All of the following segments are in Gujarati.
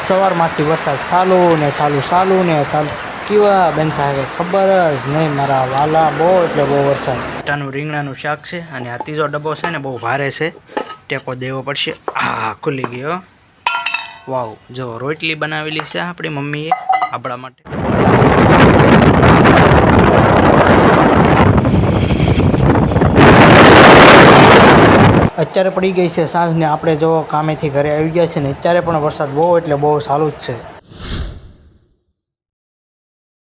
સવારમાંથી વરસાદ ચાલુ ને ચાલુ કેવા બેન થાય ખબર જ નહીં મારા વાલા, બહુ એટલે બહુ વરસાદ. ટાનું રીંગણાનું શાક છે અને આ ત્રીજો ડબ્બો છે ને બહુ ભારે છે, ટેકો દેવો પડશે. ખુલી ગયો. વાવ, જો રોટલી બનાવેલી છે આપણી મમ્મીએ આપણા માટે. અત્યારે પડી ગઈ છે સાંજને, આપણે જો કામેથી ઘરે આવી ગયા છે ને અત્યારે પણ વરસાદ બહુ એટલે બહુ ચાલુ જ છે.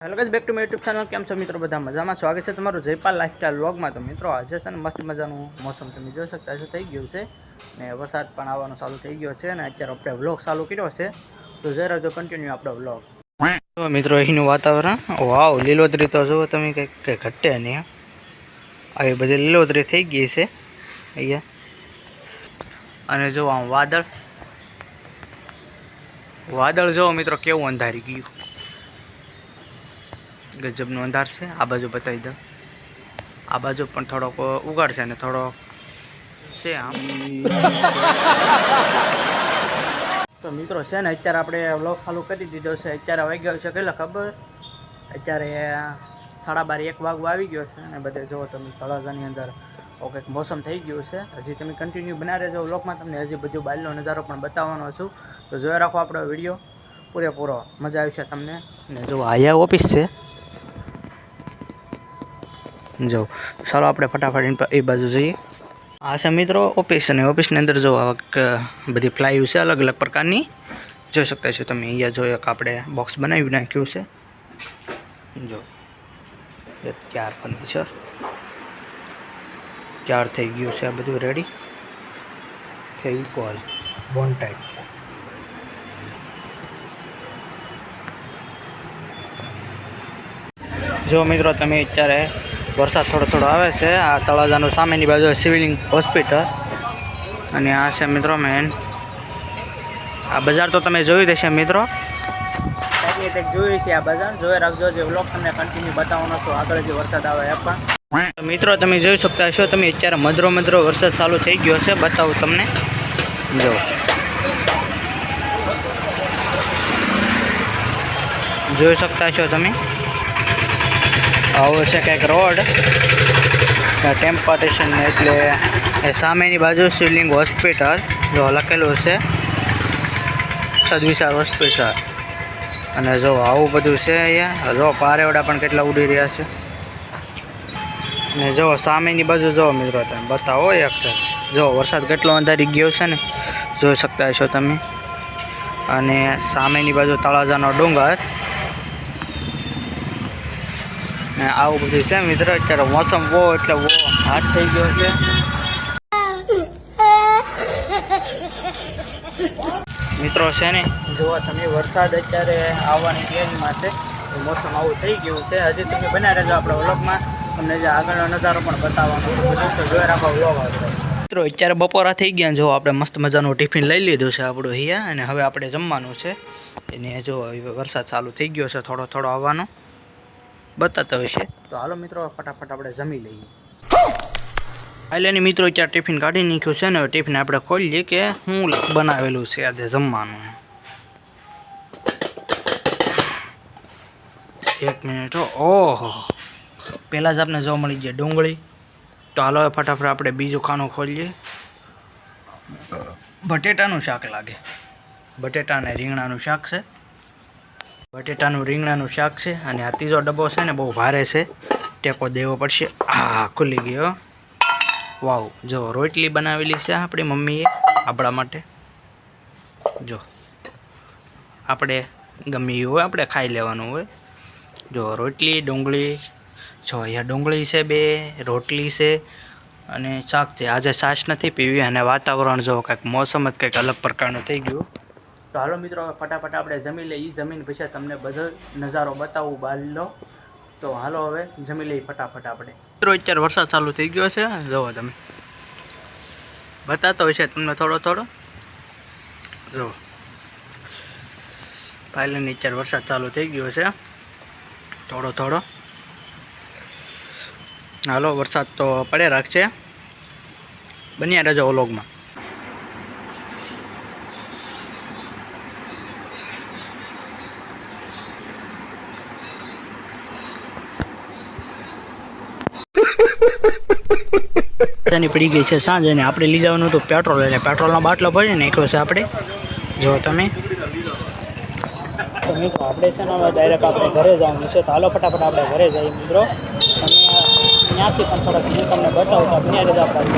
Hello guys, back to my YouTube channel. કેમ છો મિત્રો? બધા મજામાં? સ્વાગત છે તમારું જયપાલ લાઈફસ્ટાઈલ વ્લોગમાં. તો મિત્રો આજે છે ને મસ્ત મજાનું મોસમ તમે જોઈ શકતા છો થઈ ગયું છે ને વરસાદ પણ આવવાનો ચાલુ થઈ ગયો છે ને અત્યારે આપણે વ્લોગ ચાલુ કર્યો છે, તો જઈ રહ્યો કન્ટિન્યુ આપણો વ્લોગ. તો મિત્રો અહીંનું વાતાવરણ વાવ, લીલોતરી તો જુઓ તમે, કંઈ ઘટે નહીં. આવી બધી લીલોતરી થઈ ગઈ છે અહીંયા. અને જો આમ વાદળ જો મિત્રો કેવું અંધારી ગયું, ગજબનું અંધાર છે. આ બાજુ બતાવી દઉં, આ બાજુ પણ થોડોક ઉગાડ છે ને થોડો છે આમ. તો મિત્રો છે ને અત્યારે આપણે વ્લોગ ચાલુ કરી દીધો છે. અત્યારે વાગ્યો છે કેટલા ખબર? અત્યારે 12:30 1 વાગવા આવી ગયો છે અને બધે જુઓ તમે તળાજાની અંદર કંઈક મોસમ થઈ ગયું છે. હજી તમે કન્ટિન્યુ બનાવી રહેજો વ્લોગમાં, તમને હજી બધું બહારનો નજારો પણ બતાવવાનો છું, તો જોઈ રાખો આપણો વિડીયો પૂરેપૂરો, મજા આવશે તમને. ને જો અહીંયા ઓફિસ છે, જો ચાલો આપણે ફટાફટ એ બાજુ જઈએ. આ છે મિત્રો ઓફિસ, અને ઓફિસની અંદર જો બધી પ્લાયુ છે અલગ અલગ પ્રકારની, જોઈ શકતા છો તમે. અહીંયા જો એક આપણે બોક્સ બનાવી નાખ્યું છે, જો ત્યાર ફર્નિચર તૈયાર થઈ ગયું છે. આ બધું રેડી ફેવિકોલ બોન્ડ ટાઈપ. જો મિત્રો તમે અત્યારે વરસાદ થોડો થોડો આવે છે. આ તળાજાનું સામેની બાજુ સિવિલિંગ હોસ્પિટલ, અને આ છે મિત્રો મેન આ બજાર. તો તમે જોઈ દેશે મિત્રો, જોઈ છે આ બજાર, જોઈ રાખજો. જે વ્લોગ તમને કન્ટિન્યુ બતાવવાનો છો આગળ જે વરસાદ આવે એ પણ. મિત્રો તમે જોઈ શકતા છો, તમે અત્યારે મધરો વરસાદ ચાલુ થઈ ગયો છે. બતાવું તમને, જો જોઈ શકતા છો તમે. આવો છે કંઈક રોડ ટેમ્પટેશન, એટલે એ સામેની બાજુ શિવલિંગ હોસ્પિટલ જો લખેલું છે, સદવિચાર હોસ્પિટલ. અને જો આવું બધું છે અહીંયા. જો પારેવડા પણ કેટલા ઉડી રહ્યા છે. ને જો સામેની બાજુ જો મિત્રો તમે બતાવો એક છે, જો વરસાદ કેટલો અંધારી ગયો છે ને, જોઈ શકતા છો તમે. અને સામેની બાજુ તળાજાનો ડુંગર ને આવું બધું છે મિત્રો. અત્યારે મોસમ બહુ એટલે બહુ હાથ થઈ ગયો છે. મિત્રો છે ને જોવા તમે, વરસાદ અત્યારે આવવાની તૈયારીમાં છે, મોસમ આવું થઈ ગયું છે. હજી તમે બનાવી રહેજો આપણા વ્લોગમાં, તમને જે આગળનો નજારો પણ બતાવવાનો બધું તો જોઈ રાખો વ્લોગ આવશે. મિત્રો અત્યારે બપોરા થઈ ગયા, જો આપણે મસ્ત મજાનું ટિફિન લઈ લીધું છે આપણું અહીંયા, અને હવે આપણે જમવાનું છે. એને જો વરસાદ ચાલુ થઈ ગયો છે, થોડો થોડો આવવાનો બતાતા હોય છે. તો હાલો મિત્રો ફટાફટ આપણે જમી લઈએ. હાલેની મિત્રો અત્યારે ટિફિન કાઢી નાખ્યું છે ને, ટિફિન આપણે ખોલીએ કે શું બનાવેલું છે આજે જમવાનું. એક મિનિટ. ઓહો, પહેલાં જ આપણે જોવા મળી જાય ડુંગળી. તો હાલો ફટાફટ આપણે બીજું ખાનું ખોલીએ. બટેટાનું શાક લાગે, બટેટા અને રીંગણાનું શાક છે. બટેટાનું રીંગણાનું શાક છે, અને આ ત્રીજો ડબ્બો છે ને બહુ ભારે છે, ટેકો દેવો પડશે. ખુલી ગયો. વાવ, જો રોટલી બનાવેલી છે આપણી મમ્મીએ આપણા માટે. જો આપણે ગમે એ હોય આપણે ખાઈ લેવાનું હોય. જો રોટલી, ડુંગળી, જો અહીંયા ડુંગળી છે, 2 રોટલી છે અને શાક છે. આજે છાશ નથી પીવી, અને વાતાવરણ જો કંઈક મોસમ જ કંઈક અલગ પ્રકારનું થઈ ગયું. તો હાલો મિત્રો ફટાફટ આપણે જમી લઈએ. જમીન પછી તમને બધો નજારો બતાવું બહારનો. તો હાલો હવે જમી લઈએ ફટાફટ આપણે. મિત્રો અત્યારે વરસાદ ચાલુ થઈ ગયો છે, જુઓ તમે, બતાતો હોય છે તમને થોડો થોડો. જો ફાઇનલી અત્યારે વરસાદ ચાલુ થઈ ગયો છે થોડો થોડો. હાલો વરસાદ તો પડે રાખશે, બન્યા રહેજો વ્લોગમાં. પડી ગઈ છે સાંજ અને આપણે લઈ જવાનું હતું પેટ્રોલ, એટલે પેટ્રોલનો બાટલો ભરીને નાખ્યો છે આપણે. જો તમે તો મિત્રો આપણે છે ને હવે ડાયરેક્ટ આપણે ઘરે જવાનું છે, તો હાલો ફટાફટ આપણે ઘરે જઈએ મિત્રો. અને ત્યાંથી પણ થોડાક હું તમને બતાવું તો ત્યાં જ આપણે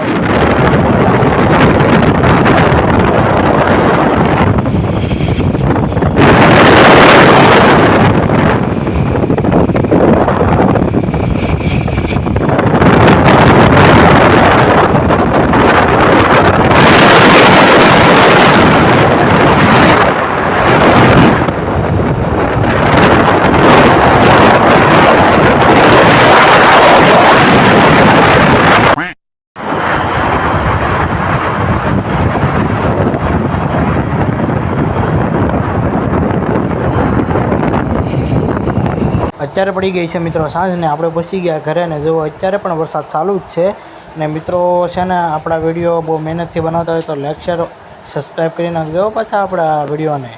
અત્યારે પડી ગઈ છે મિત્રો સાંજને આપણે પહોંચી ગયા ઘરે ને જુઓ અત્યારે પણ વરસાદ ચાલુ જ છે. ને મિત્રો છે ને આપણા વિડીયો બહુ મહેનતથી બનાવતા હોય તો લાઈક શેર સબસ્ક્રાઈબ કરી નાખજો પાછા આપણા વિડીયોને.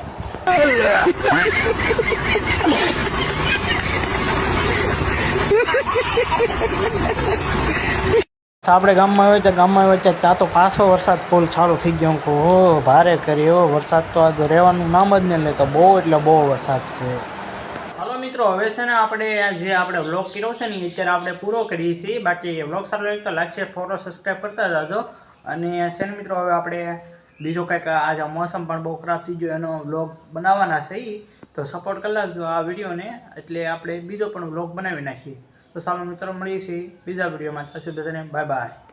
આપણે ગામમાં આવ્યા ત્યાં ત્યાં તો પાછો વરસાદ ફૂલ ચાલુ થઈ ગયો. હો ભારે કર્યો વરસાદ, તો આજે રહેવાનું નામ જ નહીં લેતો, બહુ એટલે બહુ વરસાદ છે. હાલો મિત્રો, હવે છે ને આપણે જે આપણે વ્લોગ કર્યો છે ને અત્યારે આપણે પૂરો કરીએ છીએ. બાકી વ્લોગ સારો લાગે તો લાઈક શેર ફોલો સબસ્ક્રાઈબ કરતા જાજો. અને છે ને મિત્રો હવે આપણે બીજો કંઈક આજે મોસમ પણ બહુ ખરાબ થઈ ગયો એનો વ્લોગ બનાવવાના છે, તો સપોર્ટ કરી લાગજો આ વિડીયોને, એટલે આપણે બીજો પણ વ્લોગ બનાવી નાખીએ. તો ચાલો મિત્રો મળીએ છીએ બીજા વિડીયોમાં. ત્યાં સુધી બધાને બાય બાય.